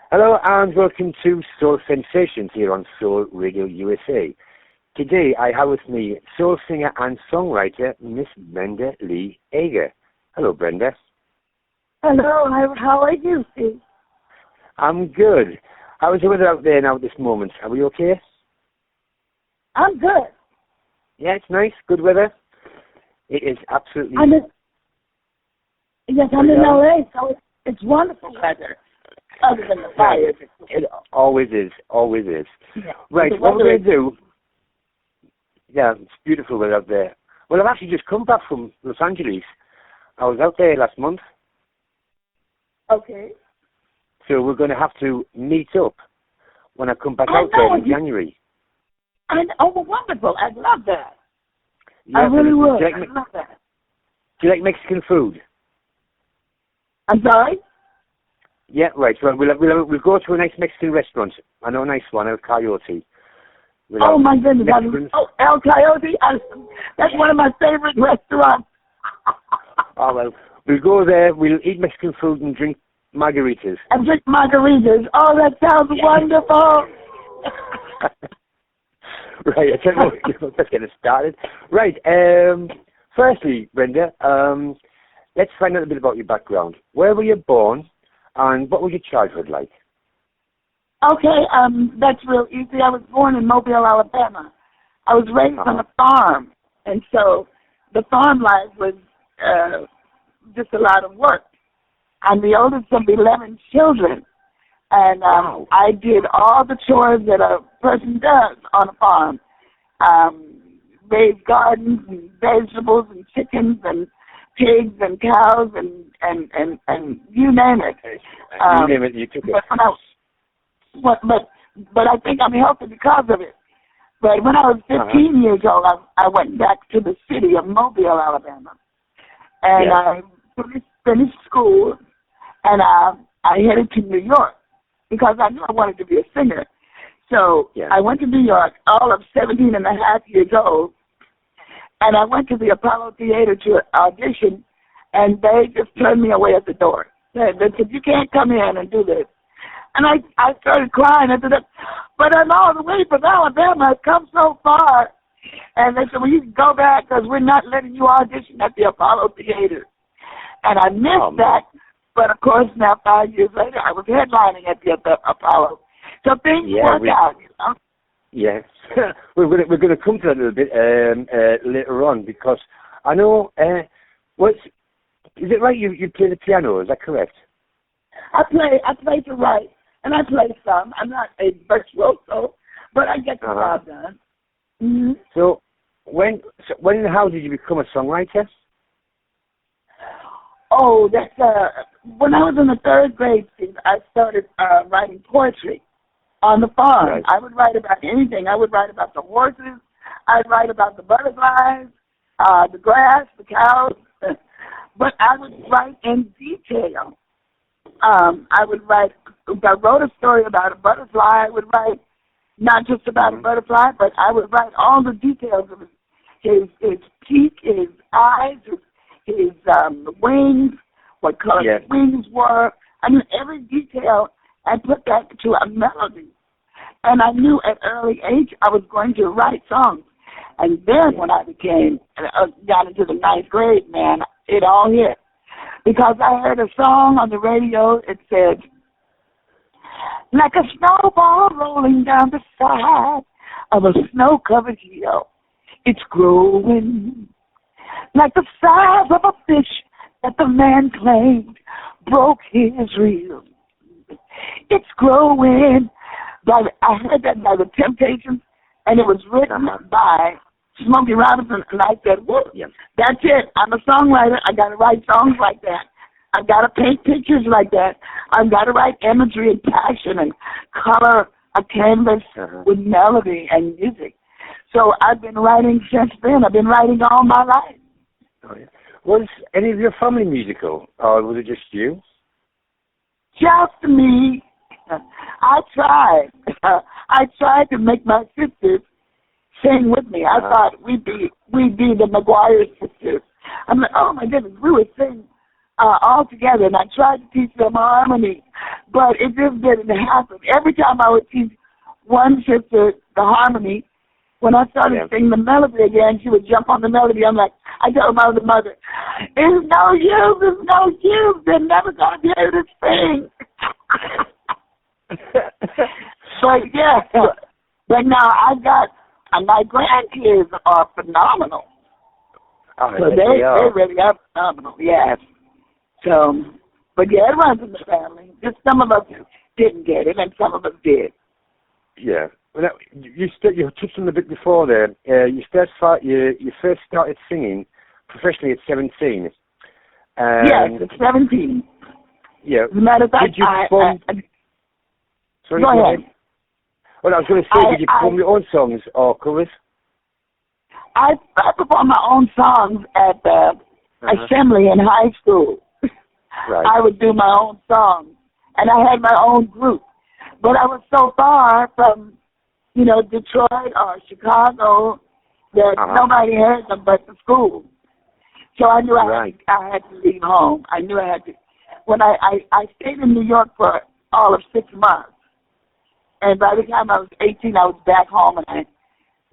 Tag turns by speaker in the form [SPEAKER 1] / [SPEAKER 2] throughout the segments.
[SPEAKER 1] Hello and welcome to Soul Sensations here on Soul Radio USA. Today I have with me soul singer and songwriter Ms Brenda Lee Eager. Hello Brenda.
[SPEAKER 2] Hello, how are you, Steve?
[SPEAKER 1] I'm good. How is the weather out there now at this moment? Are we okay?
[SPEAKER 2] I'm good.
[SPEAKER 1] Yeah, it's nice, good weather. It is absolutely...
[SPEAKER 2] I'm in LA, so it's wonderful weather. Other than the fires.
[SPEAKER 1] It always is.
[SPEAKER 2] Yeah.
[SPEAKER 1] Right, what we're going to do... Yeah, it's beautiful weather out there. Well, I've actually just come back from Los Angeles. I was out there last month.
[SPEAKER 2] Okay.
[SPEAKER 1] So we're going to have to meet up when I come back out there in January.
[SPEAKER 2] Oh, wonderful. I love that.
[SPEAKER 1] Yeah,
[SPEAKER 2] I really would.
[SPEAKER 1] I
[SPEAKER 2] love that.
[SPEAKER 1] Do you like Mexican food?
[SPEAKER 2] I'm sorry?
[SPEAKER 1] Yeah, right. So we'll go to a nice Mexican restaurant. I know a nice one, El Coyote.
[SPEAKER 2] Oh, my goodness. El Coyote? That's one of my favorite restaurants.
[SPEAKER 1] Oh, well, we'll go there, we'll eat Mexican food and drink margaritas.
[SPEAKER 2] And drink margaritas. Oh, that sounds wonderful.
[SPEAKER 1] Right, I tell you what, let's get it started. Right, firstly, Brenda, let's find out a bit about your background. Where were you born, and what was your childhood like?
[SPEAKER 2] Okay, that's real easy. I was born in Mobile, Alabama. I was raised on a farm, and so the farm life was just a lot of work. I'm the oldest of 11 children, and I did all the chores that a person does on a farm. Raise gardens and vegetables and chickens and pigs and cows and you name it.
[SPEAKER 1] You name it, you took it.
[SPEAKER 2] But I think I'm healthy because of it. But when I was 15 years old, I went back to the city of Mobile, Alabama, and I finished school, and I headed to New York because I knew I wanted to be a singer. So I went to New York, all of 17 and a half years old, and I went to the Apollo Theater to audition, and they just turned me away at the door. They said, "You can't come in and do this." And I started crying. I said, "But I'm all the way from Alabama. I've come so far." And they said, "Well, you can go back because we're not letting you audition at the Apollo Theater." And I missed that. But, of course, now 5 years later, I was headlining at the Apollo. So things work out, you know?
[SPEAKER 1] Yes. we're going to come to that a little bit later on because I know, is it right you play the piano? Is that correct?
[SPEAKER 2] I play to write, and I play some. I'm not a virtuoso, but I get the job done. Mm-hmm.
[SPEAKER 1] So when and how did you become a songwriter?
[SPEAKER 2] Oh, that's when I was in the third grade, Steve, I started writing poetry on the farm. Right. I would write about anything. I would write about the horses. I'd write about the butterflies, the grass, the cows. But I would write in detail. I wrote a story about a butterfly. I would write not just about a butterfly, but I would write all the details of his beak, his eyes, his wings, what color his wings were. I knew every detail and put that to a melody. And I knew at early age I was going to write songs. And then when I got into the ninth grade, man, it all hit. Because I heard a song on the radio, it said, "Like a snowball rolling down the side of a snow-covered hill, it's growing. Like the size of a fish that the man claimed broke his reel. It's growing." I heard that by the Temptations, and it was written by Smokey Robinson, and I said, "Whoa, that's it. I'm a songwriter. I got to write songs like that. I've got to paint pictures like that. I've got to write imagery and passion and color a canvas with melody and music." So I've been writing since then. I've been writing all my life.
[SPEAKER 1] Oh, yeah. Was any of your family musical, or was it just you?
[SPEAKER 2] Just me. I tried. I tried to make my sisters sing with me. I thought we'd be the McGuire sisters. I'm like, oh my goodness, we would sing all together, and I tried to teach them harmony, but it just didn't happen. Every time I would teach one sister the harmony, when I started singing the melody again, she would jump on the melody. I'm like, I told my other mother, it's no use, they're never going to be able to sing. But yeah, but now I got, my grandkids are phenomenal.
[SPEAKER 1] Oh,
[SPEAKER 2] so they really are phenomenal, yes. So, but yeah, it runs in the family. Just some of us didn't get it, and some of us did.
[SPEAKER 1] Yeah. Well, you touched on a bit before there. You first started singing professionally at 17.
[SPEAKER 2] Yes, at 17.
[SPEAKER 1] Yeah.
[SPEAKER 2] As a matter of fact,
[SPEAKER 1] sorry,
[SPEAKER 2] go ahead.
[SPEAKER 1] Well, I was going to say, did you perform your own songs or covers?
[SPEAKER 2] I performed my own songs at the assembly in high school.
[SPEAKER 1] Right.
[SPEAKER 2] I would do my own songs, and I had my own group. But I was so far from, Detroit or Chicago that nobody heard them but the school. So I knew I had to leave home. I knew I had to. When I stayed in New York for all of 6 months, and by the time I was 18, I was back home, and I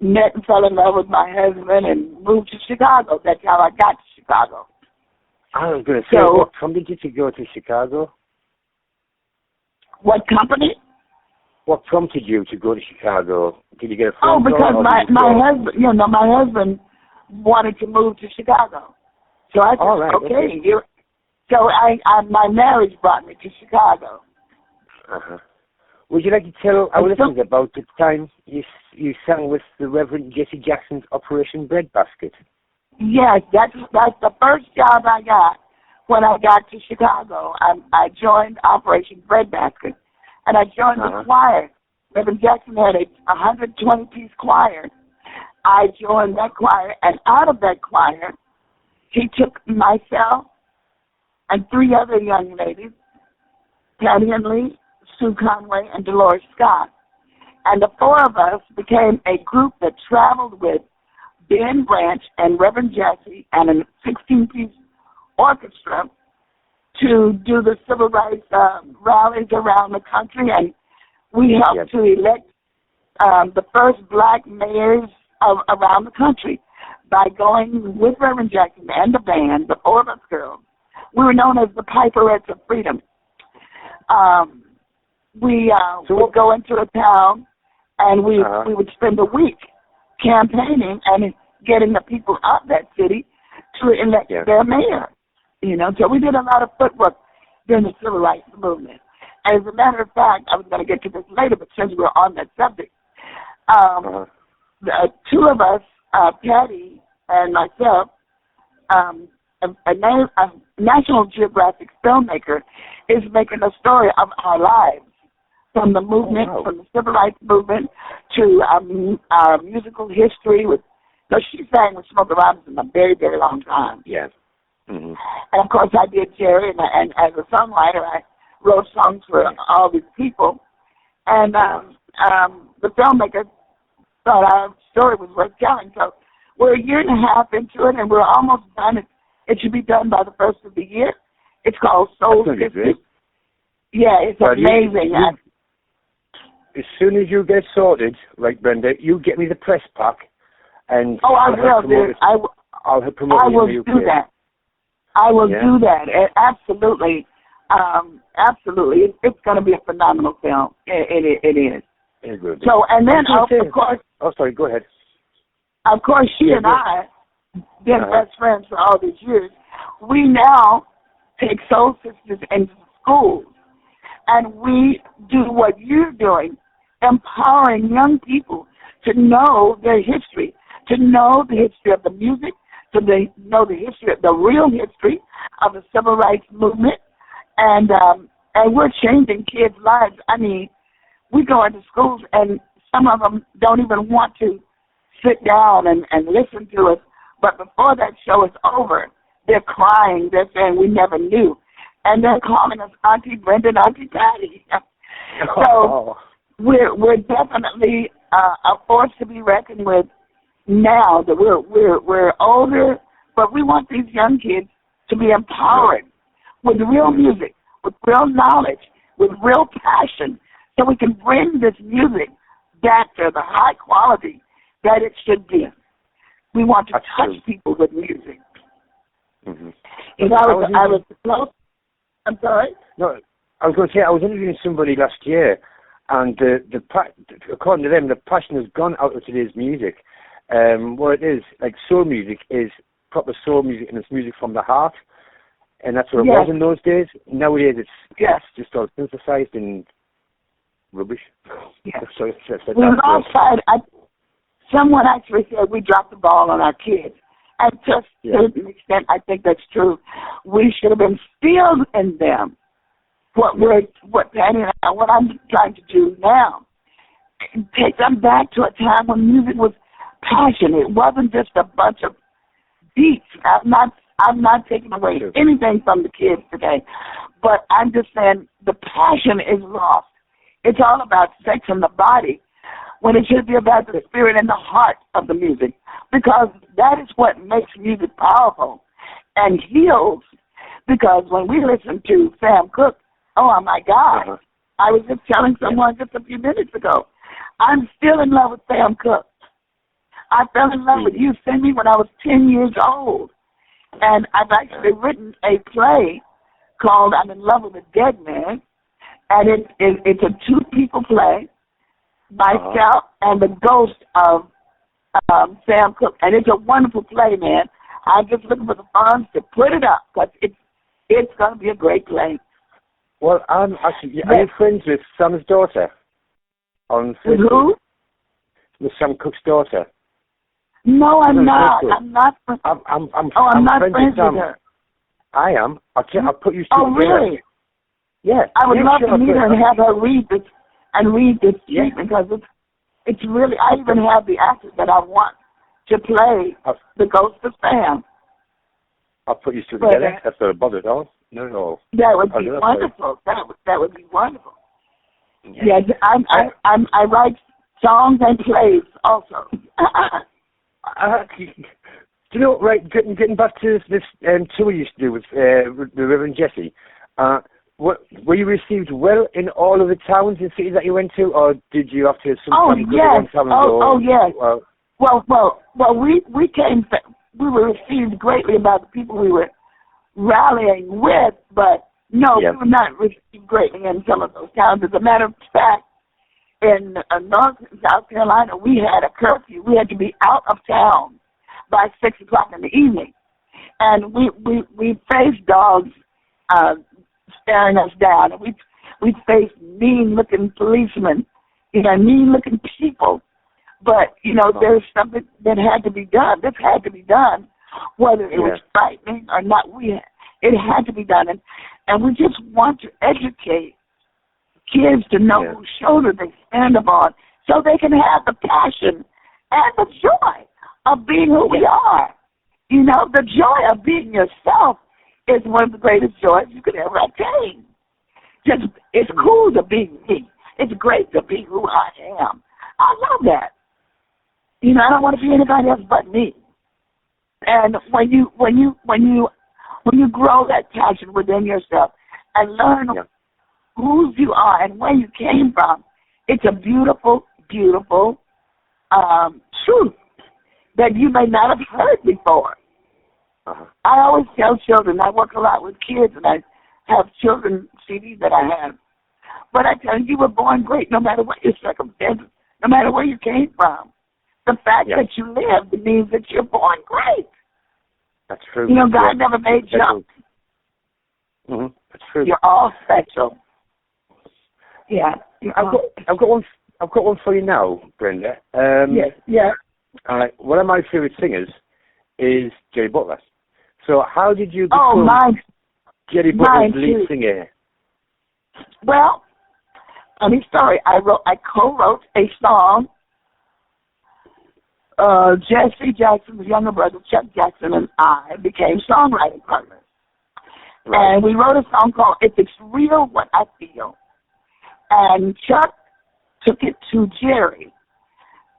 [SPEAKER 2] met and fell in love with my husband and moved to Chicago. That's how I got to Chicago.
[SPEAKER 1] I was going to say, what prompted you to go to Chicago?
[SPEAKER 2] What company?
[SPEAKER 1] What prompted you to go to Chicago? Did you get a phone call?
[SPEAKER 2] Oh, because my husband wanted to move to Chicago. So I said, okay. So my marriage brought me to Chicago.
[SPEAKER 1] Uh-huh. Would you like to tell our listeners about the time you sang with the Reverend Jesse Jackson's Operation Breadbasket? Yes,
[SPEAKER 2] that's the first job I got when I got to Chicago. I joined Operation Breadbasket, and I joined the choir. Reverend Jackson had a 120-piece choir. I joined that choir, and out of that choir, he took myself and 3 other young ladies, Patty and Lee, Sue Conway, and Dolores Scott. And the 4 of us became a group that traveled with Ben Branch and Reverend Jesse and a 16-piece orchestra to do the civil rights rallies around the country, and we helped to elect the first black mayors around the country by going with Reverend Jackson and the band, the 4 of us girls. We were known as the Piperettes of Freedom. We would go into a town, and we would spend a week campaigning and getting the people of that city to elect their mayor. So we did a lot of footwork during the civil rights movement. As a matter of fact, I was going to get to this later, but since we're on that subject, the 2 of us, Patty and myself, a National Geographic filmmaker is making a story of our lives, from the movement, from the civil rights movement to our musical history. She sang with Smokey Robinson a very, very long time.
[SPEAKER 1] Yes. Mm-hmm.
[SPEAKER 2] And of course, I did Jerry, and as a songwriter, I wrote songs for all these people. And the filmmaker thought our story was worth telling. So we're a year and a half into it, and we're almost done. It should be done by the first of the year. It's called Soul Sisters. Yeah, it's amazing.
[SPEAKER 1] As soon as you get sorted, right, Brenda, you get me the press pack, and
[SPEAKER 2] I will.
[SPEAKER 1] I'll help promote it in the UK.
[SPEAKER 2] Do that. I will do that. Absolutely. Absolutely. It's going to be a phenomenal film. It is.
[SPEAKER 1] It will be.
[SPEAKER 2] So, and then, of course...
[SPEAKER 1] Oh, sorry, go ahead.
[SPEAKER 2] Of course, she and I, been best friends for all these years, we now take Soul Sisters into schools, and we do what you're doing, empowering young people to know their history, to know the history of the music, to know the history, the real history of the civil rights movement, and we're changing kids' lives. I mean, we go into schools, and some of them don't even want to sit down and listen to us, but before that show is over, they're crying, they're saying, we never knew, and they're calling us Auntie Brenda and Auntie Patty. So we're definitely a force to be reckoned with now that we're older, but we want these young kids to be empowered with real music, with real knowledge, with real passion, so we can bring this music back to the high quality that it should be. We want to touch people with music.
[SPEAKER 1] Mm-hmm.
[SPEAKER 2] If I was close. I'm sorry?
[SPEAKER 1] No, I was going to say, I was interviewing somebody last year, and according to them, the passion has gone out of today's music. What it is, like soul music, is proper soul music, and it's music from the heart, and that's what it was in those days. Nowadays, it's just all synthesized and rubbish.
[SPEAKER 2] Yeah.
[SPEAKER 1] Sorry,
[SPEAKER 2] someone actually said we dropped the ball on our kids. And to a certain extent, I think that's true. We should have instilled in them what Patty and I, what I'm trying to do now. Take them back to a time when music was passion. It wasn't just a bunch of beats. I'm not taking away anything from the kids today, but I'm just saying the passion is lost. It's all about sex and the body, when it should be about the spirit and the heart of the music, because that is what makes music powerful and heals. Because when we listen to Sam Cooke, oh my God, I was just telling someone just a few minutes ago, I'm still in love with Sam Cooke. I fell in love with You Send Me when I was 10 years old. And I've actually written a play called I'm in Love with a Dead Man. And it's a two-people play, myself and the ghost of Sam Cooke. And it's a wonderful play, man. I'm just looking for the funds to put it up, because it's going to be a great play.
[SPEAKER 1] Well, are you friends with Sam's daughter? On Facebook?
[SPEAKER 2] With who?
[SPEAKER 1] With Sam Cooke's daughter.
[SPEAKER 2] No, I'm not. I'm not.
[SPEAKER 1] I'm
[SPEAKER 2] not friends with her.
[SPEAKER 1] I am. I'll put you.
[SPEAKER 2] Oh, really?
[SPEAKER 1] Yeah.
[SPEAKER 2] I would love to meet her and have her read this treatment, because it's really. I even have the actors that I want to play the ghost of Sam.
[SPEAKER 1] I'll put you two together. That's not a bother at all. Not at all.
[SPEAKER 2] That would be wonderful. That would be wonderful. Yeah, I write songs and plays also.
[SPEAKER 1] Do you know, right, getting back to this tour you used to do with the Reverend Jesse, were you received well in all of the towns and cities that you went to, or did you have to sometimes go to one town and go?
[SPEAKER 2] Oh, yes. Well, we were received greatly by the people we were rallying with, but no, we were not received greatly in some of those towns. As a matter of fact, in North and South Carolina, we had a curfew. We had to be out of town by 6 o'clock in the evening. And we faced dogs staring us down. And we faced mean-looking policemen, mean-looking people. But, there's something that had to be done. This had to be done, whether it was frightening or not. It had to be done. And we just want to educate kids to know whose shoulder they stand upon, so they can have the passion and the joy of being who we are. The joy of being yourself is one of the greatest joys you could ever attain. It's cool to be me. It's great to be who I am. I love that. I don't want to be anybody else but me. And when you grow that passion within yourself and learn whose you are and where you came from, it's a beautiful, beautiful truth that you may not have heard before. I always tell children, I work a lot with kids, and I have children CDs that I have. But I tell you were born great no matter what your circumstances, no matter where you came from. The fact that you lived means that you're born great.
[SPEAKER 1] That's true.
[SPEAKER 2] God never made junk.
[SPEAKER 1] That's true.
[SPEAKER 2] You're all special. Yeah.
[SPEAKER 1] I've got one for you now, Brenda.
[SPEAKER 2] Yes.
[SPEAKER 1] One of my favorite singers is Jerry Butler. So how did you become Jerry Butler's lead singer?
[SPEAKER 2] Well, funny story. I co-wrote a song. Jesse Jackson's younger brother, Chuck Jackson, and I became songwriting partners. And we wrote a song called If It's Real What I Feel. And Chuck took it to Jerry.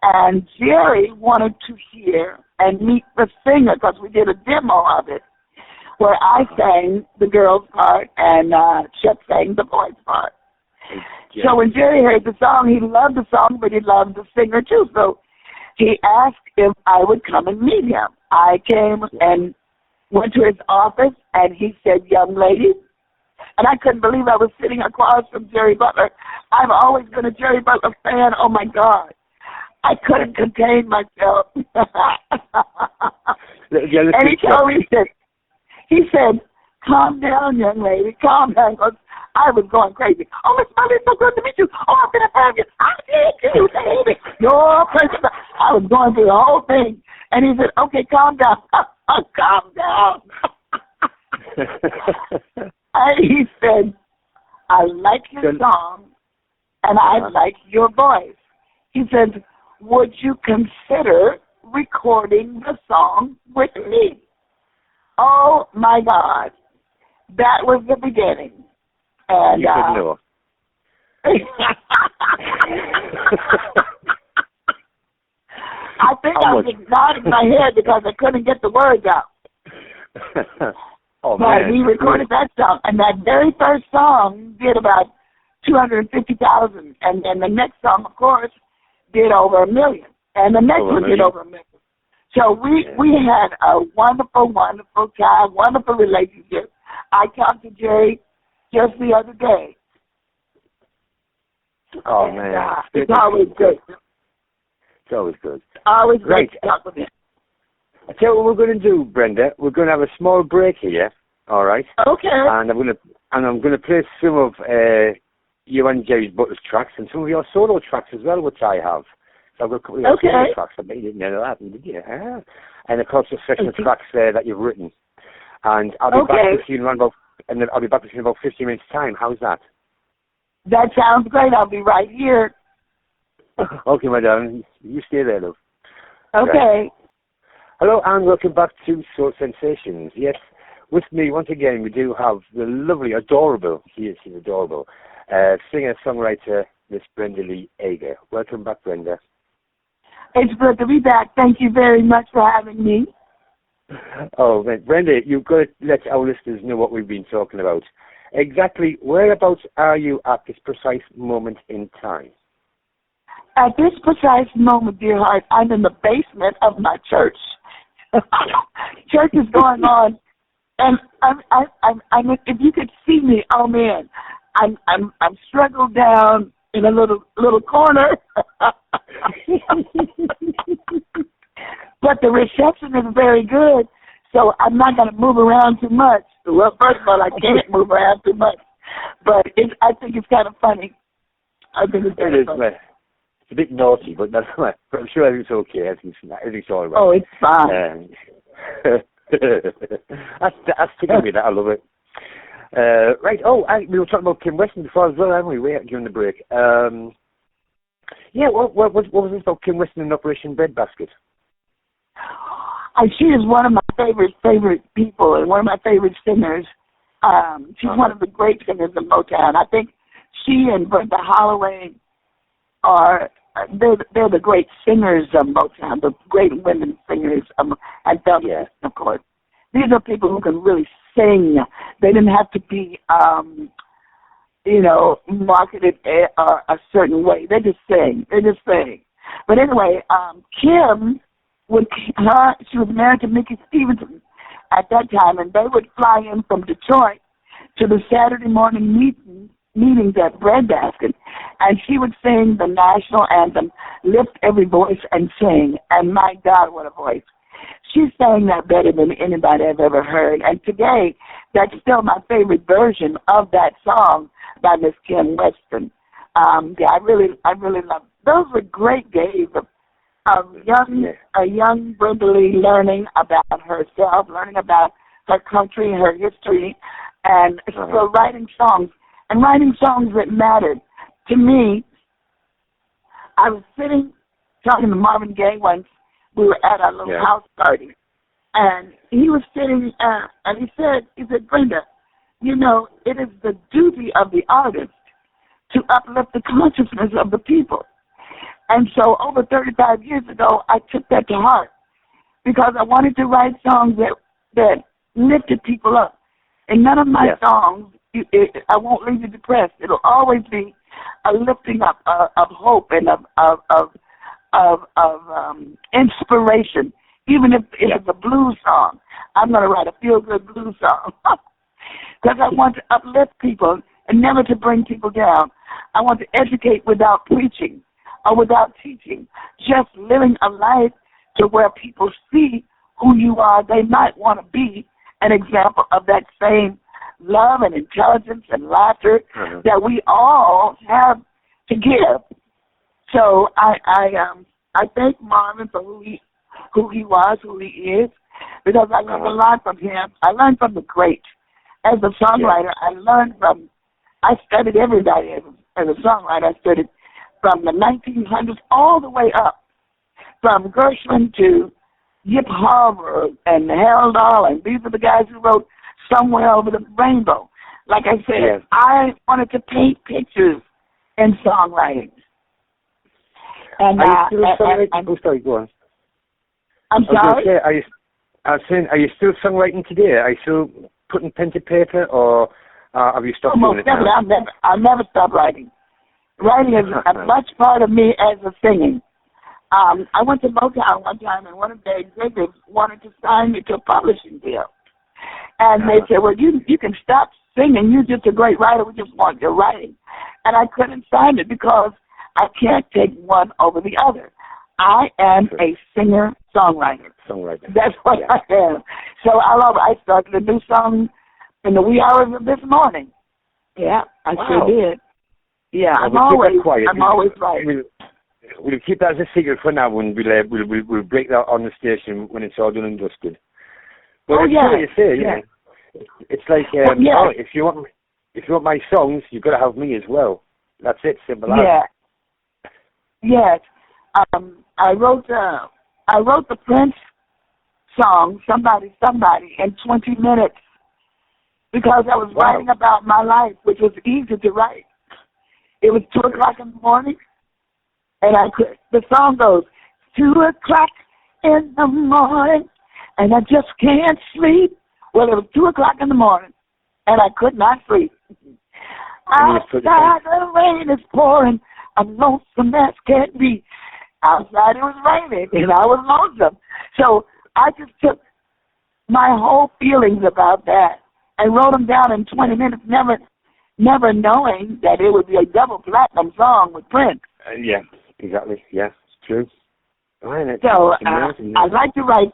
[SPEAKER 2] And Jerry wanted to hear and meet the singer, because we did a demo of it. where I sang the girl's part and Chet sang the boy's part. Yeah. So when Jerry heard the song, he loved the song, but he loved the singer too. So he asked if I would come and meet him. I came and went to his office, and he said, "Young lady," and I couldn't believe I was sitting across from Jerry Butler. I've always been a Jerry Butler fan. Oh, my God. I couldn't contain myself. And he told me, he said, "Calm down, young lady, calm down." I was going crazy. "Oh, Miss Molly, it's so good to meet you. Oh, I've been a fan of you. I did you, baby. You're crazy." I was going through the whole thing. And he said, "Okay, calm down." Calm down. And he said, "I like your song, and I like your voice." He said, "Would you consider recording the song with me?" Oh, my God. That was the beginning. And
[SPEAKER 1] you said no.
[SPEAKER 2] I think I was nodding my head because I couldn't get the words out.
[SPEAKER 1] Oh,
[SPEAKER 2] but
[SPEAKER 1] man.
[SPEAKER 2] we recorded that song, and that very first song did about 250,000, and then the next song, of course, did over 1 million, and the next one did over 1 million. So we had a wonderful, wonderful time, wonderful relationship. I talked to Jerry just the other day.
[SPEAKER 1] Oh,
[SPEAKER 2] and,
[SPEAKER 1] man.
[SPEAKER 2] It's always good.
[SPEAKER 1] It's always good.
[SPEAKER 2] Always great to talk with him.
[SPEAKER 1] I tell you what we're going to do, Brenda. We're going to have a small break here, all right?
[SPEAKER 2] Okay.
[SPEAKER 1] And I'm going to play some of you and Jerry Butler's tracks and some of your solo tracks as well, which I have. So I've got a couple of your solo tracks. I bet you didn't know that, did you? And of course, a section of tracks that you've written. And I'll be back with you in I'll be back with you in about 15 minutes' time. How's that?
[SPEAKER 2] That sounds great. I'll be right here.
[SPEAKER 1] Okay, my darling. You stay there, love.
[SPEAKER 2] Okay.
[SPEAKER 1] Right. Hello, and welcome back to Soul Sensations. Yes, with me, once again, we do have the lovely, adorable, she's adorable, singer-songwriter, Ms Brenda Lee Eager. Welcome back, Brenda.
[SPEAKER 2] It's good to be back. Thank you very much for having me.
[SPEAKER 1] Oh, man. Brenda, you've got to let our listeners know what we've been talking about. Exactly whereabouts are you at this precise moment in time?
[SPEAKER 2] At this precise moment, dear heart, I'm in the basement of my church. Church is going on, and I'm if you could see me, oh man, I'm struggled down in a little corner. But the reception is very good, so I'm not going to move around too much. Well, first of all, I can't move around too much, but I think it's kind of funny. I think it's funny.
[SPEAKER 1] Man. It's a bit naughty, but that's right. But I'm sure everything's okay. Everything's all right.
[SPEAKER 2] Oh, it's fine.
[SPEAKER 1] That's sticking me. That I love it. Right. Oh, we were talking about Kim Weston before as well, haven't we? During the break. Yeah. What was this about Kim Weston and Operation Breadbasket?
[SPEAKER 2] She is one of my favorite people and one of my favorite singers. She's one of the great singers of Motown. I think she and Brenda Holloway they're the great singers of Motown, the great women singers, and feminists, of course. These are people who can really sing. They didn't have to be, marketed a certain way. They just sing. But anyway, Kim, she was married to Mickey Stevenson at that time, and they would fly in from Detroit to the Saturday morning meetings at Breadbasket, and she would sing the national anthem, Lift Every Voice and Sing, and my God, what a voice. She sang that better than anybody I've ever heard, and today, that's still my favorite version of that song by Miss Kim Weston. I really love it. Those were great days of a young Brenda Lee learning about herself, learning about her country, her history, and so writing songs that mattered. To me, I was talking to Marvin Gaye once. We were at our little house party, and he was sitting, and he said, Brenda, it is the duty of the artist to uplift the consciousness of the people. And so over 35 years ago, I took that to heart because I wanted to write songs that lifted people up. In none of my songs, I won't leave you depressed. It'll always be a lifting up of hope and of inspiration. Even if it's a blues song, I'm going to write a feel-good blues song because I want to uplift people and never to bring people down. I want to educate without preaching or without teaching, just living a life to where people see who you are. They might want to be an example of that same love and intelligence and laughter that we all have to give. So I thank Marvin for who he was, who he is, because I learned a lot from him. I learned from the great. As a songwriter, I studied everybody as a songwriter. I studied from the 1900s all the way up, from Gershwin to Yip Harver and Harold Arlen. These are the guys who wrote Somewhere Over the Rainbow. Like I said, I wanted to paint pictures in songwriting. And
[SPEAKER 1] are you still songwriting? Sorry, go on.
[SPEAKER 2] I'm sorry?
[SPEAKER 1] I was saying, are you still songwriting today? Are you still putting pen to paper, or have you stopped doing it now?
[SPEAKER 2] I'll never stop writing. Writing is a much part of me as a singing. I went to Motown one time, and one of the executives wanted to sign me to a publishing deal. And they said, well, you can stop singing. You're just a great writer. We just want your writing. And I couldn't sign it because I can't take one over the other. I am a singer-songwriter. That's what I am. So I started a new song in the wee hours of this morning. Yeah, I sure did. Yeah, I'm always right.
[SPEAKER 1] We'll keep that as a secret for now, and we'll break that on the station when it's all done and dusted. But what you say, it's like if you want my songs, you've got to have me as well. That's it, simple as.
[SPEAKER 2] Yes. I wrote the Prince song, Somebody, in 20 minutes because I was writing about my life, which was easy to write. It was 2 o'clock in the morning, and the song goes, 2 o'clock in the morning, and I just can't sleep. Well, it was 2 o'clock in the morning, and I could not sleep. Outside the rain is pouring, I'm lonesome as can't be. Outside it was raining, and I was lonesome. So I just took my whole feelings about that and wrote them down in 20 minutes, never knowing that it would be a double platinum song with Prince.
[SPEAKER 1] Yeah, exactly. Yeah, it's true.
[SPEAKER 2] So I like to write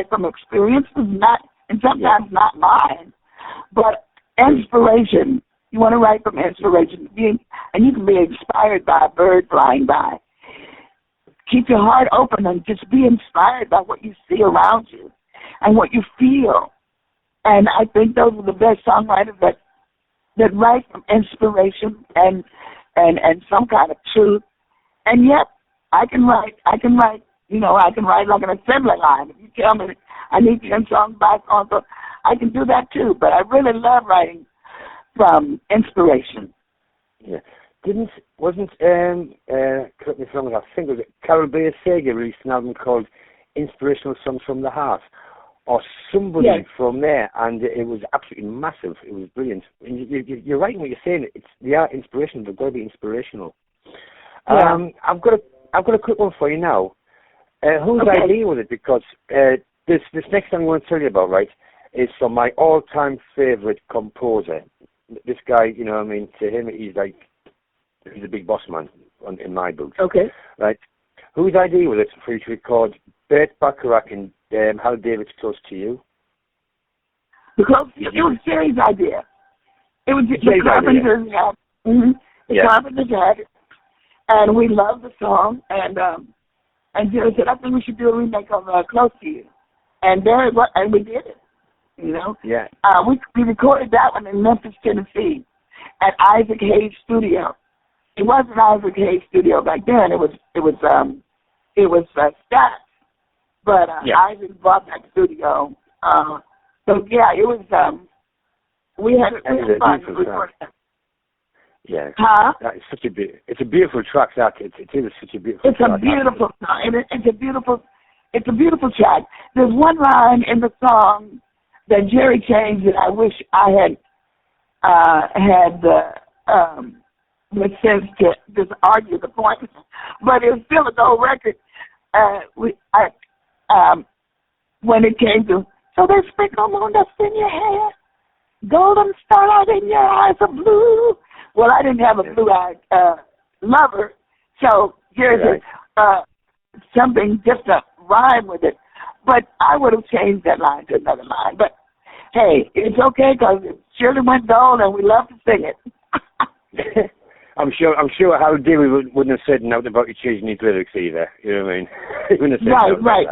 [SPEAKER 2] from experiences, and sometimes not mine, but inspiration. You want to write from inspiration, and you can be inspired by a bird flying by. Keep your heart open and just be inspired by what you see around you and what you feel. And I think those are the best songwriters that write from inspiration and some kind of truth. And yet, I can write, like an assembly line. If you tell me I need 10 songs by song, so I can do that too. But I really love writing from inspiration.
[SPEAKER 1] Yeah. Correct me if I'm wrong, I think it was Carol Bayer Sager released an album called Inspirational Songs from the Heart, or somebody from there, and it was absolutely massive. It was brilliant. You're right in what you're saying. They are inspirational. They've got to be inspirational. Yeah. I've got a quick one for you now. Whose idea was it? Because this next song I want to tell you about, right, is from my all-time favorite composer. This guy, you know what I mean, to him, he's a big boss man in my books. Okay. Right. Whose idea was it for you to record Burt Bacharach and Hal David's Close to You?
[SPEAKER 2] Because it was Jerry's idea. It was the Carpenters had it. The Carpenters had it. And we loved the song. And Jerry said, I think we should do a remake of Close to You. And we did it. You know? Yeah. We recorded that one in Memphis, Tennessee, at Isaac Hayes Studio. It wasn't Isaac Hayes Studio back then. It was Scott, but Isaac bought that studio. So yeah, it was. We had fun.
[SPEAKER 1] Yeah. Huh? It's a beautiful track. That it is such a beautiful.
[SPEAKER 2] It's a beautiful song. It's a beautiful It's a beautiful track. There's one line in the song that Jerry changed that I wish I had the sense to just argue the point, but it's still an old record. When it came to, so they sprinkle moon dust in your hair, golden starlight in your eyes of blue. Well, I didn't have a blue-eyed lover, so here's something just to rhyme with it. But I would have changed that line to another line. But hey, it's okay because it surely went gold, and we love to sing it.
[SPEAKER 1] I'm sure Hal Dewey wouldn't have said nothing about you changing his lyrics either. You know what I mean? He wouldn't have said
[SPEAKER 2] right.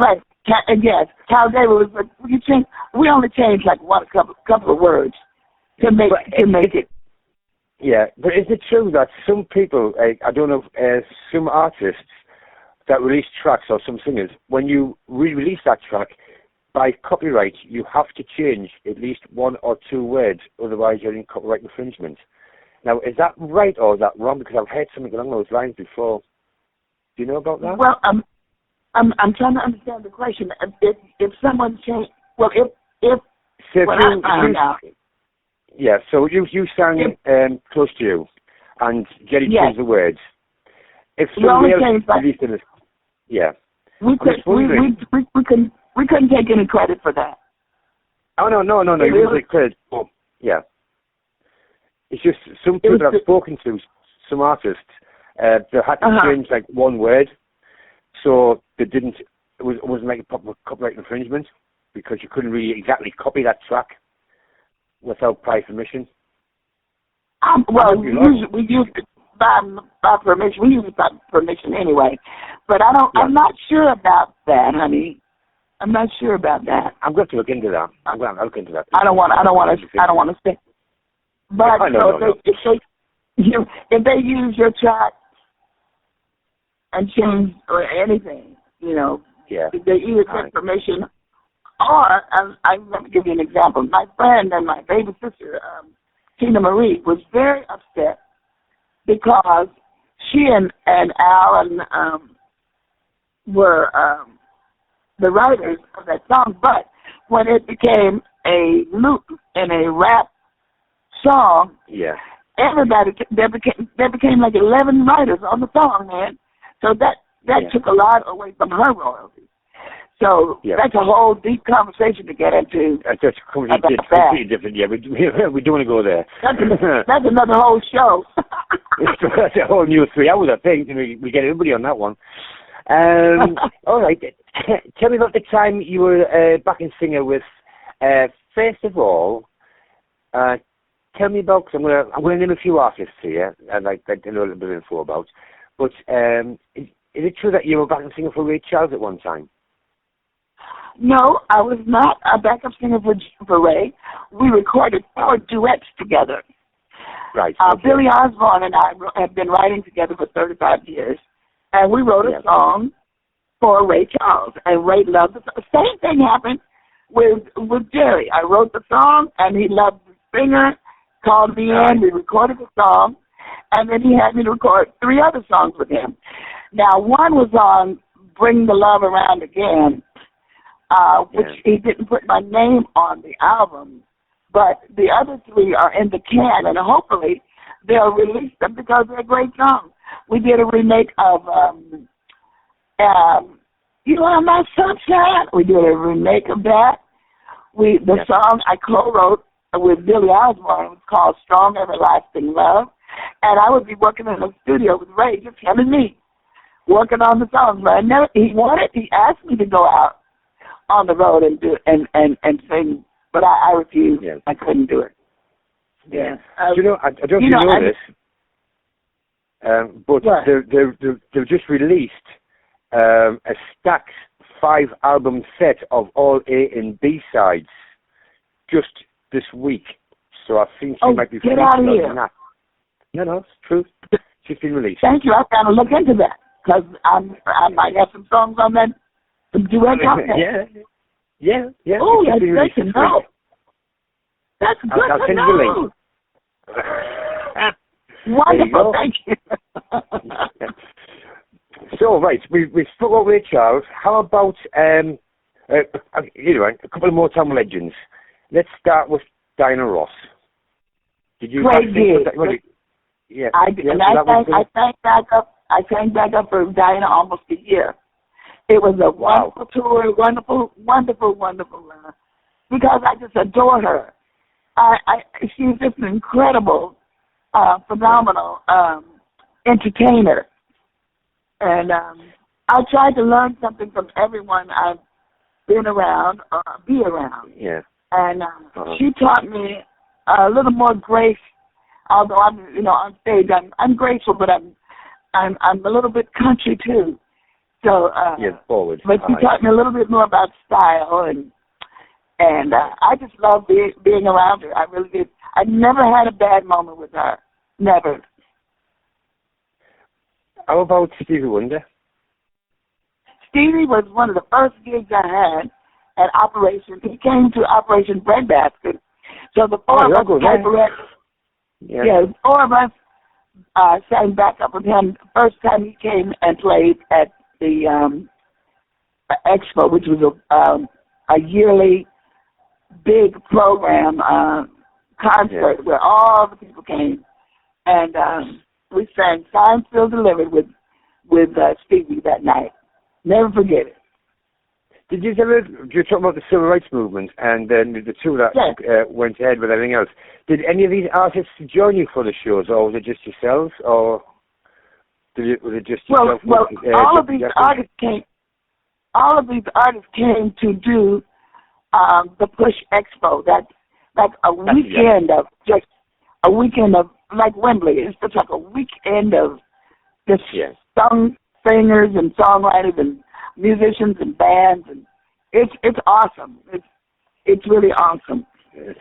[SPEAKER 2] Yes, Hal Dewey was like, we only changed like a couple of words to make it.
[SPEAKER 1] Yeah, but is it true that some people, I don't know, some artists that release tracks or some singers, when you re-release that track, by copyright, you have to change at least one or two words, otherwise you're in copyright infringement. Now, is that right or is that wrong? Because I've heard something along those lines before. Do you know about that?
[SPEAKER 2] Well, I'm trying to understand the question. If someone changed, well, if
[SPEAKER 1] so
[SPEAKER 2] what I found out.
[SPEAKER 1] Yeah, so you sang Close to You, and Jerry changed the words. If somebody else released it,
[SPEAKER 2] we couldn't take any credit for that.
[SPEAKER 1] Oh no, you wouldn't take credit. Oh, yeah. It's just some people I've spoken to, some artists, they had to change like one word, so they didn't. It wasn't like a proper copyright infringement because you couldn't really exactly copy that track without prior permission.
[SPEAKER 2] Well, we use it by permission. We use it by permission anyway, but I don't. Yeah. I'm not sure about that, honey. I'm not sure about that.
[SPEAKER 1] I'm going to look into that. I'm going to look into that.
[SPEAKER 2] I don't want to say. But if they use your track and change or anything, they either get permission or, let me give you an example. My friend and my baby sister, Tina Marie, was very upset because she and Al were the writers of that song, but when it became a loop in a rap song, everybody, there became like 11 writers on the song, man. So that took a lot away from her royalties. So that's a whole deep conversation to get into.
[SPEAKER 1] That's completely different. Yeah, we don't want to go there.
[SPEAKER 2] That's another whole show.
[SPEAKER 1] That's a whole new 3 hours, I think. We get everybody on that one. All right. Tell me about the time you were a backing singer with. First of all, tell me about. Cause I'm going to name a few artists here. I'd like to know a little bit of info about. But is it true that you were a backing singer for Ray Charles at one time?
[SPEAKER 2] No, I was not a backup singer for Ray. We recorded 4 duets together.
[SPEAKER 1] Right.
[SPEAKER 2] Billy Osborne and I have been writing together for 35 years, and we wrote a song for Ray Charles, and Ray loved it. The same thing happened with Jerry. I wrote the song, and he loved the singer, called me in, we recorded the song, and then he had me to record 3 other songs with him. Now, one was on Bring the Love Around Again, which he didn't put my name on the album, but the other 3 are in the can, and hopefully they'll release them because they're great songs. We did a remake of You Are My Sunshine. We did a remake of that. The song I co-wrote with Billy Osborne was called Strong Everlasting Love, and I would be working in the studio with Ray, just him and me, working on the songs. But he asked me to go out on the road and do and sing, but I refused. Yeah. I couldn't do it. Yeah.
[SPEAKER 1] I don't know if you know this, but they've just released a stacked 5-album set of all A and B sides just this week. So I think you might be
[SPEAKER 2] get out of here.
[SPEAKER 1] No, it's true. It's just been released.
[SPEAKER 2] Thank you. I've got to look into that because I might have some songs on that.
[SPEAKER 1] Yeah.
[SPEAKER 2] Oh, that's good to know. That's good
[SPEAKER 1] I'll
[SPEAKER 2] to
[SPEAKER 1] send
[SPEAKER 2] know.
[SPEAKER 1] you the link.
[SPEAKER 2] Wonderful, thank you.
[SPEAKER 1] So, So, right, we've spoke about Ray Charles. How about, anyway, a couple of more time legends. Let's start with Diana Ross. Did you
[SPEAKER 2] Great gig.
[SPEAKER 1] Yeah.
[SPEAKER 2] I sang back up for Diana almost a year. It was a wonderful tour, wonderful, because I just adore her. She's just an incredible, phenomenal entertainer. And I tried to learn something from everyone I've been around or be around.
[SPEAKER 1] Yeah.
[SPEAKER 2] And she taught me a little more grace. Although I'm, on stage, I'm graceful, but I'm a little bit country too. So,
[SPEAKER 1] forward.
[SPEAKER 2] But she taught me a little bit more about style, and I just love being around her. I really did. I never had a bad moment with her. Never.
[SPEAKER 1] How about Stevie Wonder?
[SPEAKER 2] Stevie was one of the first gigs I had at Operation. He came to Operation Breadbasket. So the four of us sang back up with him the first time he came and played at the Expo, which was a yearly big program concert where all the people came. And we sang Signs Still Delivered with Stevie that night. Never forget it.
[SPEAKER 1] Did you ever, you were talking about the civil rights movement and then the two that went ahead with everything else. Did any of these artists join you for the shows, or was it just yourselves, or was it just yourself?
[SPEAKER 2] Well, all of these artists came to do the Push Expo. That's like a weekend of like Wembley. It's just like a weekend of just singers and songwriters and musicians and bands, and it's awesome. It's really awesome.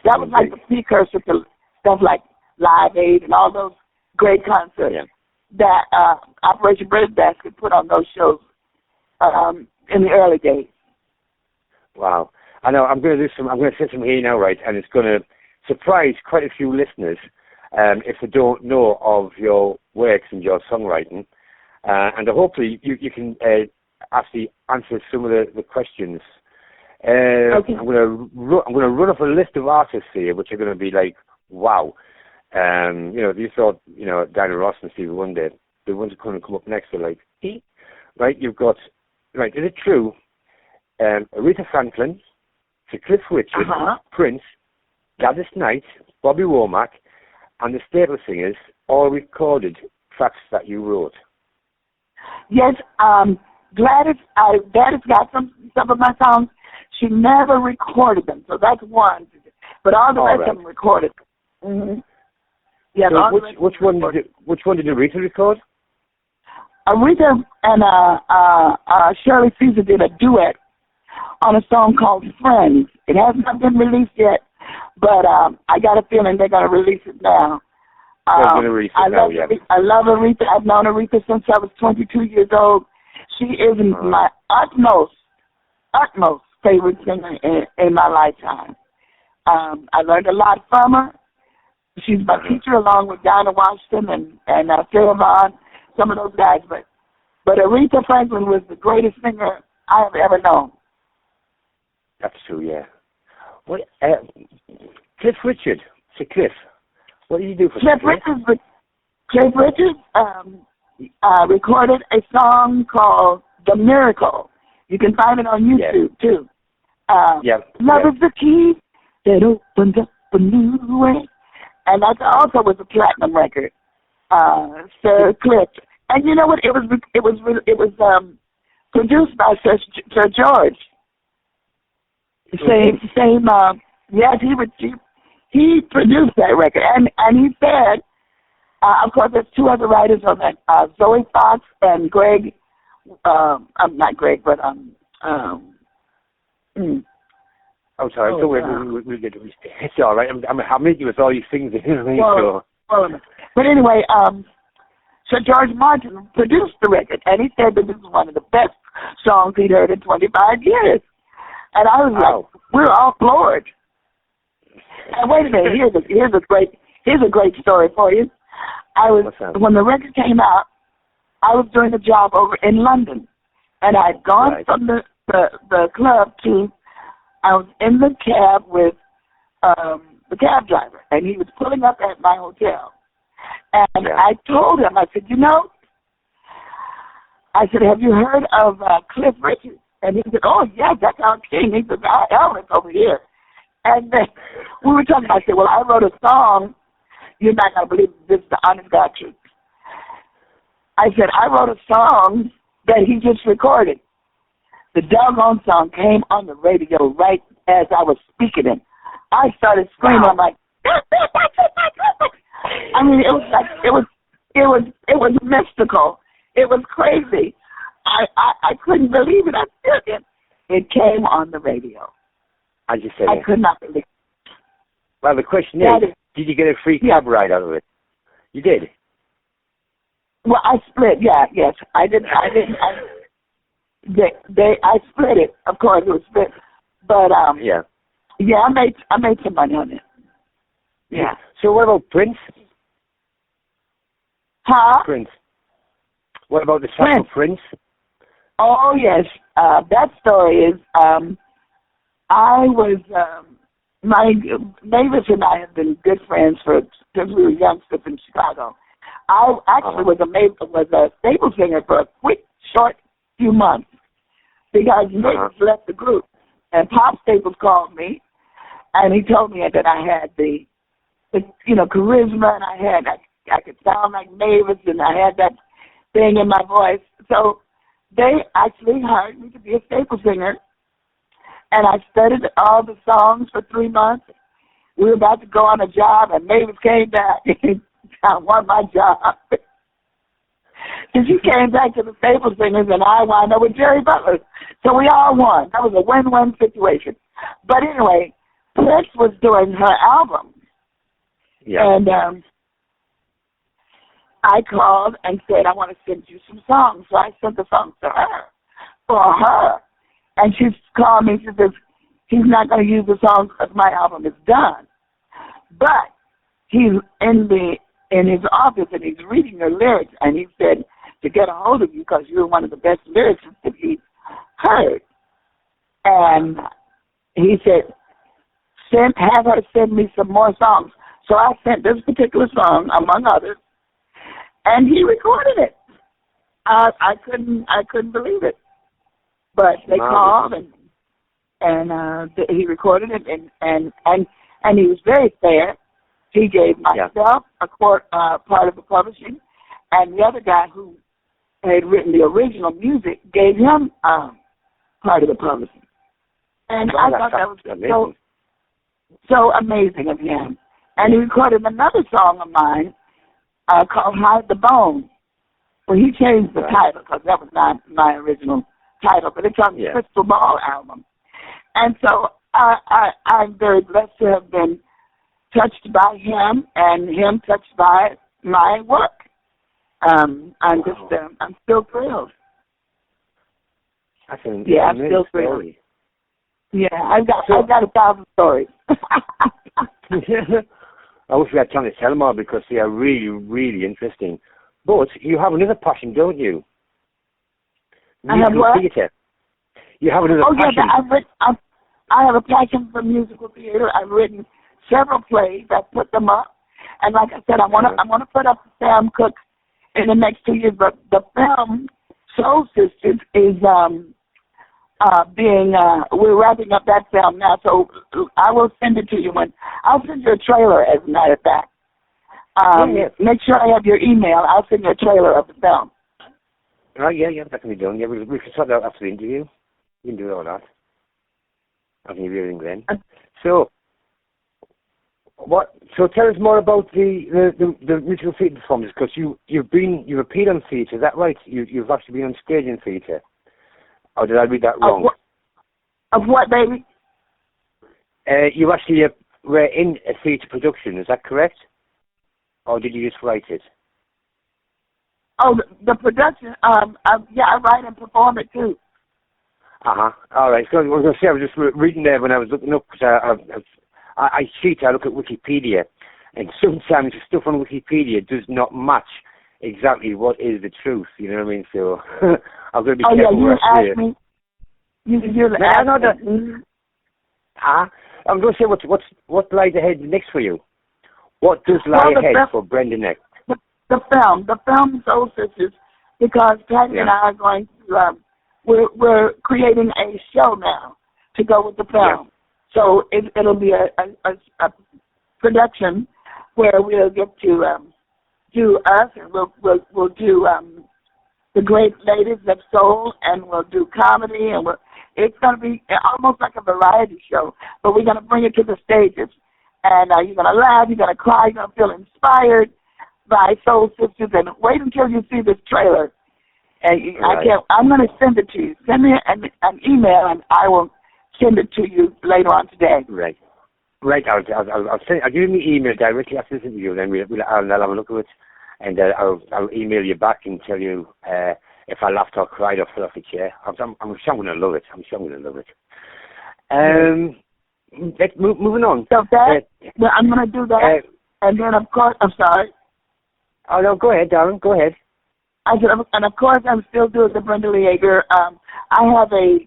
[SPEAKER 2] That was like the precursor to stuff like Live Aid and all those great concerts that Operation Breadbasket put on those shows in the early days.
[SPEAKER 1] Wow. I know, I'm going to say some here now, right, and it's going to surprise quite a few listeners if they don't know of your works and your songwriting. And hopefully you can actually answer some of the questions.
[SPEAKER 2] Okay.
[SPEAKER 1] I'm going to run off a list of artists here, which are going to be like, wow. If you thought, Diana Ross and Stevie Wonder, the ones that are going to come up next are like, right? You've got, right? Is it true? Aretha Franklin, Sir Cliff Richard, Prince, Gladys Knight, Bobby Womack, and the Staple Singers all recorded tracks that you wrote.
[SPEAKER 2] Yes, Gladys got some of my songs. She never recorded them, so that's one. But all the rest of them recorded. Mm-hmm. Yeah.
[SPEAKER 1] So which one did Aretha record?
[SPEAKER 2] Aretha and Shirley Caesar did a duet on a song called Friends. It has not been released yet, but I got a feeling they're going to release it now. I love Aretha. I've known Aretha since I was 22 years old. She is my utmost favorite singer in my lifetime. I learned a lot from her. She's my teacher, along with Dinah Washington and Sarah Vaughan, some of those guys. But Aretha Franklin was the greatest singer I have ever known.
[SPEAKER 1] That's true, yeah. Well, Cliff Richard, Sir Cliff. What did you do for Cliff Richard?
[SPEAKER 2] Cliff Richard recorded a song called "The Miracle." You can find it on YouTube too. Love is the key that opens up a new way, and that also was a platinum record. Sir Cliff, and you know what? It was produced by Sir George. He produced that record, and he said, of course, there's two other writers on that, Zoe Fox and Greg. Not Greg, but
[SPEAKER 1] Oh, sorry. We'll get to it. It's all right. I'm making with all these things.
[SPEAKER 2] But anyway, Sir George Martin produced the record, and he said that this is one of the best songs he'd heard in 25 years. And I was like, we're all floored. And wait a minute, here's a great story for you. When the record came out, I was doing a job over in London, and I'd gone from the club to, I was in the cab with the cab driver, and he was pulling up at my hotel. And I told him, I said, I said, have you heard of Cliff Richard? And he said, oh, yeah, that's our king. He said, our Elvis over here. And then we were talking, I said, well, I wrote a song. You're not going to believe this is the honest God truth. I said, I wrote a song that he just recorded. The doggone song came on the radio right as I was speaking it. I started screaming. I'm like, I mean, it was like, it was mystical. It was crazy. I couldn't believe it. I still did. It came on the radio.
[SPEAKER 1] I just said
[SPEAKER 2] I could not believe it.
[SPEAKER 1] Well, the question is, did you get a free cab ride out of it? You did.
[SPEAKER 2] Well, I split. Yes, I did. I split it. Of course, it was split. But I made some money on it. Yeah.
[SPEAKER 1] So what about Prince?
[SPEAKER 2] Huh?
[SPEAKER 1] Prince. What about the Saxo Prince?
[SPEAKER 2] Oh yes, that story is. I was Mavis and I have been good friends since we were youngsters in Chicago. I actually was a stable singer for a quick, short few months because Mavis left the group, and Pop Staples called me, and he told me that I had the charisma, and I could sound like Mavis, and I had that thing in my voice. So they actually hired me to be a staple singer, and I studied all the songs for 3 months. We were about to go on a job, and Mavis came back and I won my job. And she came back to the staple singers, and I wound up with Jerry Butler. So we all won. That was a win-win situation. But anyway, Prince was doing her album. Yeah. And I called and said, I want to send you some songs. So I sent the songs to her, for her. And she called me. She says, he's not going to use the songs because my album is done. But he's in his office, and he's reading her lyrics, and he said to get a hold of you because you're one of the best lyricists that he's heard. And he said, have her send me some more songs. So I sent this particular song, among others, and he recorded it. I couldn't believe it. But they called, and he recorded it, and he was very fair. He gave myself a part of the publishing, and the other guy who had written the original music gave him part of the publishing. And I thought that was so amazing of him. And he recorded another song of mine called Hide the Bone. Well, he changed the title because that was not my original title, but it's on the Crystal Ball album. And so I'm very blessed to have been touched by him, and him touched by my work. I'm still thrilled.
[SPEAKER 1] I'm still thrilled. Story.
[SPEAKER 2] Yeah, I've got 1,000 stories.
[SPEAKER 1] I wish we had time to tell them all because they are really, really interesting. But you have another passion, don't you?
[SPEAKER 2] I have what?
[SPEAKER 1] Theater. You have another passion.
[SPEAKER 2] Yeah, I have a passion for musical theater. I've written several plays. I've put them up, and like I said, I want to put up Sam Cooke in the next 2 years. But the film Soul Sisters is we're wrapping up that film now. So I will send it to you I'll send you a trailer. As a matter of fact, make sure I have your email. I'll send you a trailer of the film.
[SPEAKER 1] Oh yeah, that can be done. Yeah, we can sort that out after the interview. You can do all that. I can give you everything then. So tell us more about the musical theatre performances, because you've appeared on theatre. Is that right? You've actually been on stage in theatre. Or did I read that wrong?
[SPEAKER 2] Of what, baby?
[SPEAKER 1] You actually were in a theatre production. Is that correct? Or did you just write it?
[SPEAKER 2] Oh, the production. I write and perform it too.
[SPEAKER 1] All right. So I was going to say, I was just reading there when I was looking up, because I cheat. I look at Wikipedia, and sometimes the stuff on Wikipedia does not match exactly what is the truth. You know what I mean? So I'm going to be
[SPEAKER 2] Oh,
[SPEAKER 1] careful
[SPEAKER 2] yeah, you
[SPEAKER 1] what I say.
[SPEAKER 2] asked me. You asked me.
[SPEAKER 1] I'm going to say what lies ahead next for you. What does lie ahead for Brenda next?
[SPEAKER 2] The film Soul Sisters, because Patty and I are going to, we're creating a show now to go with the film. Yeah. So it'll be a production where we'll get to do us, and we'll do the great ladies of soul, and we'll do comedy, and it's going to be almost like a variety show, but we're going to bring it to the stages. And you're going to laugh, you're going to cry, you're going to feel inspired by Soul Sisters. And wait until you see this trailer. And I'm going to send it to you. Send me an email, and I will send it to you later on today.
[SPEAKER 1] Right. I'll give you my email directly after this interview, then I'll have a look at it, and I'll email you back and tell you if I laughed or cried or fell off the chair. I'm sure I'm going to love it. Moving on.
[SPEAKER 2] So I'm going to do that, and then of course, I'm sorry.
[SPEAKER 1] Oh no, go ahead, darling. Go ahead.
[SPEAKER 2] And of course, I'm still doing the Brenda Lee Eager. I have a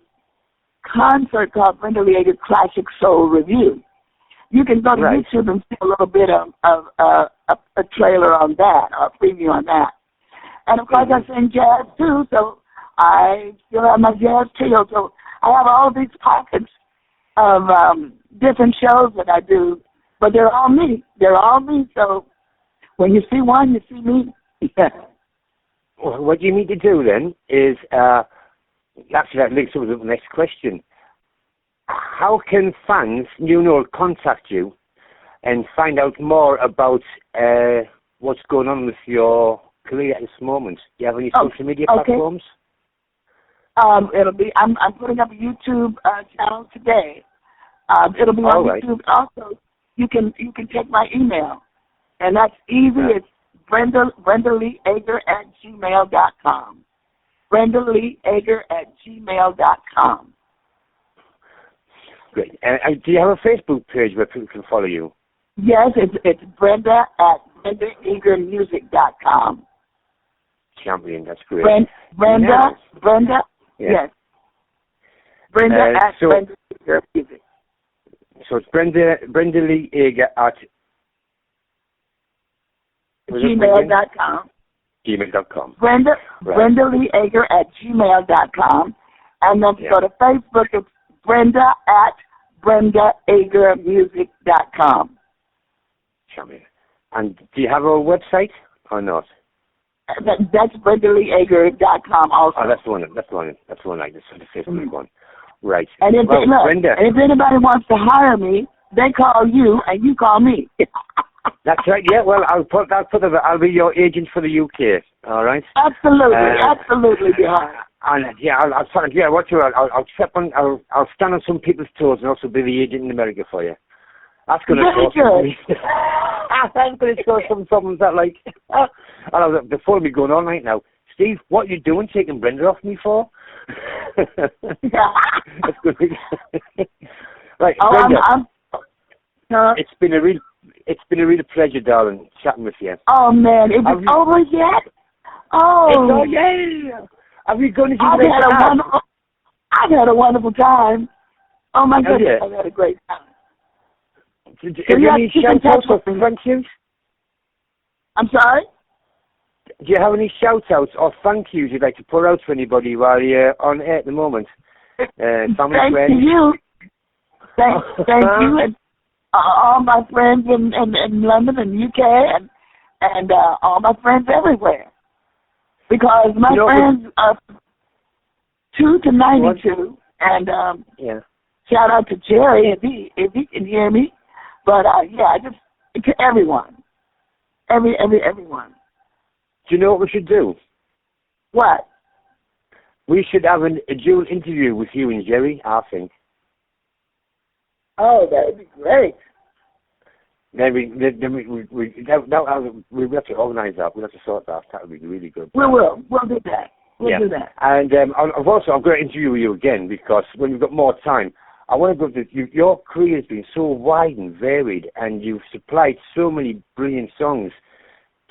[SPEAKER 2] concert called Brenda Lee Eager Classic Soul Review. You can go to YouTube and see a little bit of a trailer on that, or a preview on that. And of course, I sing jazz too, so I still have my jazz trio. So I have all these pockets of different shows that I do, but they're all me. So when you see one, you see me.
[SPEAKER 1] Well, what you need to do then is, actually that links up with the next question. How can fans, contact you and find out more about what's going on with your career at this moment? Do you have any social media platforms?
[SPEAKER 2] It'll be. I'm putting up a YouTube channel today. It'll be on YouTube. Also, you can take my email, and that's easy. It's Brenda Lee Eager at gmail.com. Brenda Lee Eager at gmail.com.
[SPEAKER 1] Great. And do you have a Facebook page where people can follow you?
[SPEAKER 2] Yes, it's Brenda at BrendaEagerMusic.com.
[SPEAKER 1] Champion, that's great.
[SPEAKER 2] Brenda, yes. Brenda at Brenda Eager Music.
[SPEAKER 1] So it's Brenda Lee Eager at
[SPEAKER 2] gmail.com.
[SPEAKER 1] Gmail.com.
[SPEAKER 2] Brenda Lee Eager at gmail.com. And then to go to Facebook, it's Brenda at BrendaEagerMusic.com.
[SPEAKER 1] Champion. And do you have a website or not?
[SPEAKER 2] That's BrendaLeeEager.com also.
[SPEAKER 1] Oh, that's the one like this, the Facebook one. Right.
[SPEAKER 2] And if,
[SPEAKER 1] Brenda,
[SPEAKER 2] and if anybody wants to hire me, they call you and you call me.
[SPEAKER 1] That's right. Yeah. Well, I'll be your agent for the UK. All right.
[SPEAKER 2] Absolutely, behind.
[SPEAKER 1] And I'll stand on some people's toes and also be the agent in America for you. That's going to That's going to cause some problems. Before we going all night now, Steve, what are you doing taking Brenda off me for? That's good. Right, Brenda. It's been a real pleasure, darling, chatting with you.
[SPEAKER 2] Oh man, is it over yet? Oh,
[SPEAKER 1] yeah. Have you gone to
[SPEAKER 2] I've had a wonderful time. Oh my goodness, I've had a great time.
[SPEAKER 1] Do you have any shout-outs or thank yous?
[SPEAKER 2] I'm sorry?
[SPEAKER 1] Do you have any shout-outs or thank yous you'd like to put out to anybody while you're on air at the moment? Family,
[SPEAKER 2] Thank
[SPEAKER 1] friends?
[SPEAKER 2] you. Thank you, and all my friends in London and UK and all my friends everywhere. Because my friends are 2 to 92, and shout out to Jerry if he can hear me. But just to everyone, everyone.
[SPEAKER 1] Do you know what we should do?
[SPEAKER 2] What?
[SPEAKER 1] We should have a dual interview with you and Jerry, I think.
[SPEAKER 2] Oh, that would be great.
[SPEAKER 1] Then we have to organise that. We'll have to sort that. That would be really good.
[SPEAKER 2] We will. We'll do that. We'll do that.
[SPEAKER 1] And I've got to interview you again because when we've got more time, I want to go to your career has been so wide and varied, and you've supplied so many brilliant songs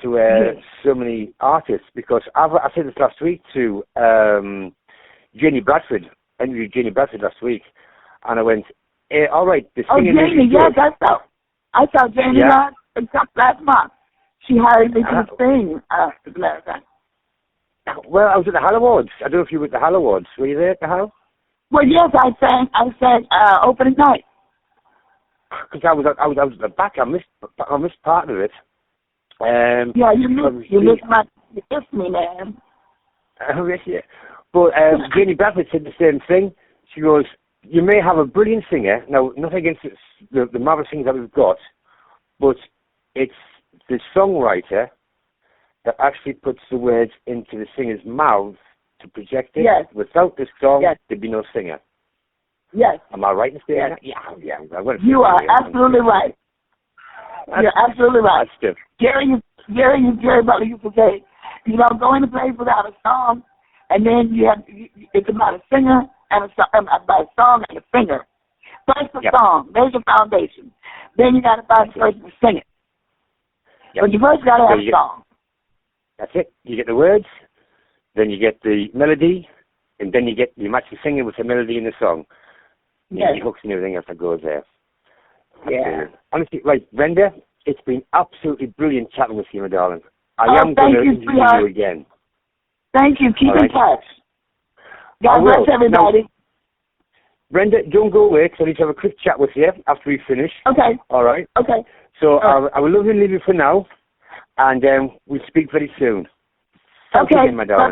[SPEAKER 1] so many artists, because I said this last week to Jenny Bradford. I interviewed Jenny Bradford last week, and I went, all right, the singing is
[SPEAKER 2] Jenny,
[SPEAKER 1] good.
[SPEAKER 2] yes, I saw Jenny last month. She hired me to sing last time.
[SPEAKER 1] Well, I was at the Hall Awards. I don't know if you were at the Hall Awards. Were you there at the Hall?
[SPEAKER 2] Well, yes, I sang opening night.
[SPEAKER 1] Because I was at the back. I missed part of it.
[SPEAKER 2] Yeah, you missed me, man.
[SPEAKER 1] Yeah. But Jenny Bradford said the same thing. She goes, you may have a brilliant singer. Now, nothing against the marvelous singers that we've got, but it's the songwriter that actually puts the words into the singer's mouth to project it.
[SPEAKER 2] Yes.
[SPEAKER 1] Without the song, there'd be no singer.
[SPEAKER 2] Yes.
[SPEAKER 1] Am I right in saying that? Yeah.
[SPEAKER 2] You are absolutely right. You're absolutely right. Gary Butler used to say, you don't go into place without a song, and then it's about a singer and about a song and a singer. First the song, there's the foundation. Then you got to find the person to sing it. Yep. But you first got to have a song.
[SPEAKER 1] That's it. You get the words, then you get the melody, and then you match the singing with the melody in the song.
[SPEAKER 2] Yes.
[SPEAKER 1] The hooks and everything else that goes there.
[SPEAKER 2] Yeah.
[SPEAKER 1] Honestly, right, Brenda, it's been absolutely brilliant chatting with you, my darling. I am
[SPEAKER 2] going to
[SPEAKER 1] interview you again.
[SPEAKER 2] Thank you. Keep in touch. God bless everybody.
[SPEAKER 1] Now, Brenda, don't go away, because I need to have a quick chat with you after we finish.
[SPEAKER 2] Okay.
[SPEAKER 1] All right?
[SPEAKER 2] Okay.
[SPEAKER 1] So I will love you and leave you for now, and we'll speak very soon. Thank you again, my darling.